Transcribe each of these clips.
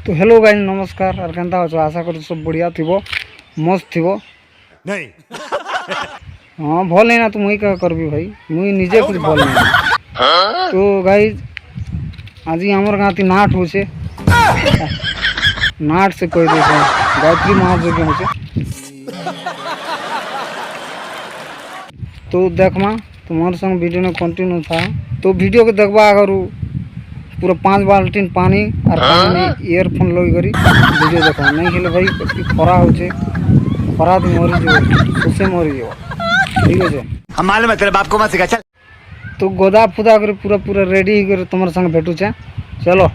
तो hello guys नमस्कार और केनता हो आशा कर सब बढ़िया थी मस्त थी नहीं हाँ भल नहीं ना तो मुई क्या करबी भाई मुई निजे कुछ भल नहीं तो गाइस आज आमर गाँव थी नाट हो नाट से कह दे गायत्री महायज्ञ हो तो देखमा तुम्हारे संग वीडियो में कंटिन्यू था तो वीडियो के देखबा अगर पूरा 5 बाल्टीन पानी और पानी में ईयरफोन लगे करी वीडियो देखा नहीं खेले भाई खरा हो खरा तो मरी जो उसे मरी जो ठीक है हम मालूम है तेरे बाप को मत सिखा चल तो गोदा फुदा कर पूरा पूरा रेडी कर तुम्हारे संग भेटू छे चलो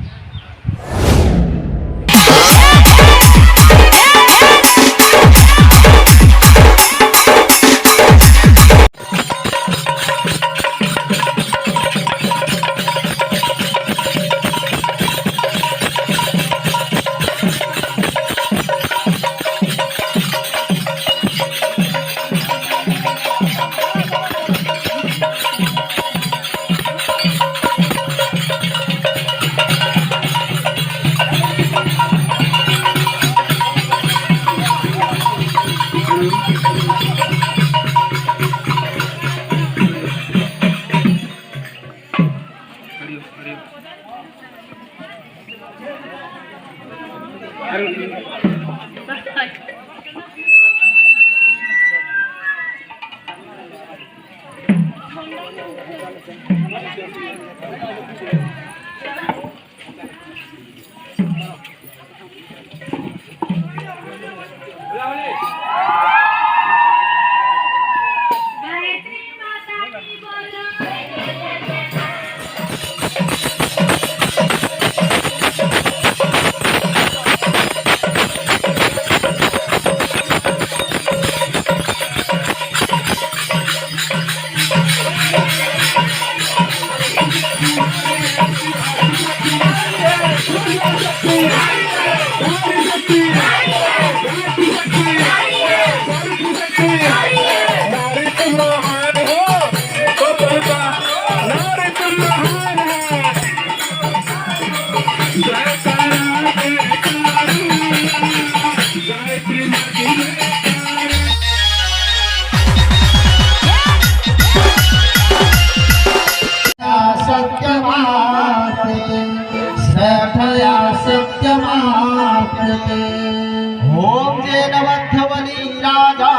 ओम जय नवध्वनि राजा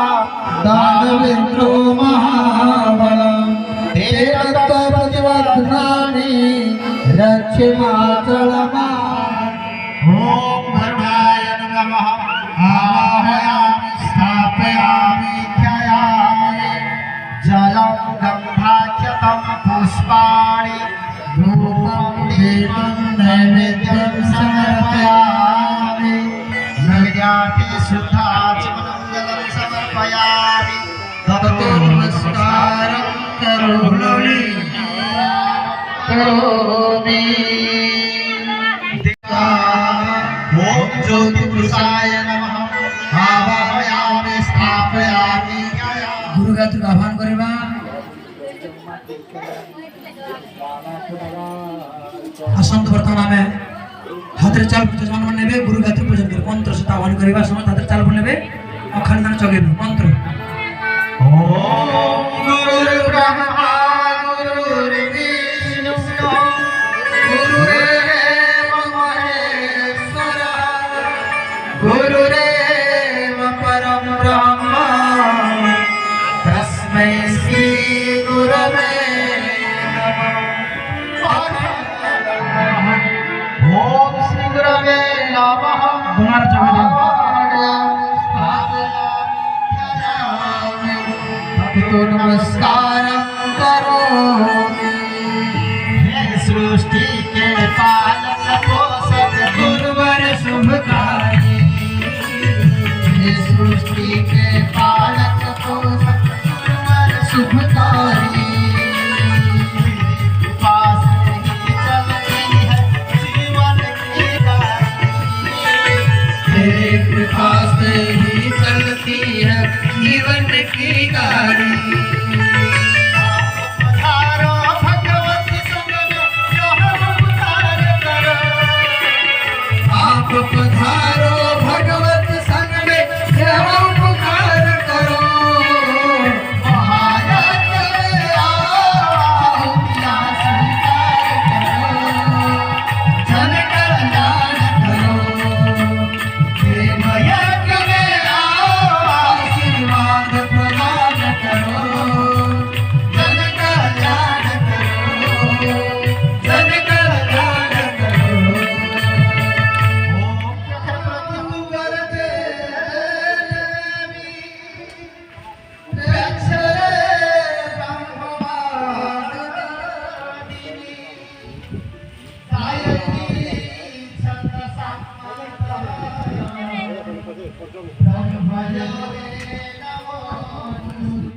दानवेंद्रो महाबल देवत्वज्वदनानि रक्षमाचलमा ओम धर्माय नमः आवाहयामि स्थापयामि ध्यायामि जलं गंधाक्षतं पुष्पाणि धूपं दीपं नैवेद्यं समर्पयामि शुद्धाचमनं समर्पयामि ततो नमस्कारं करोमि ओम ज्योतिपुरुषाय नमः आवाहयामि स्थापयामि गुरु गायत्री आह्वान करबा असंत वर्तमान में हाथ चाल पूजन मन नेबे गुरु गायत्री पूजन कर मंत्र से आह्वान करबा समय हाथ चाल मन नेबे अखंड दान चगेबे मंत्र ओम गुरु ब्रह्मा गुरु विष्णु गुरुरेव महेश्वर गुरुरेव परम ब्रह्म तस्मै श्री गुरवे ओम श्री गुरवे नमः दोनों जगह तो नमस्कार करोमि हे सृष्टि के पालक पोषक गुरुवर शुभकारी हे सृष्टि के पालक पोषक गुरुवर शुभकारी कृपा से ही चलती है जीवन की गाड़ी आप Bye.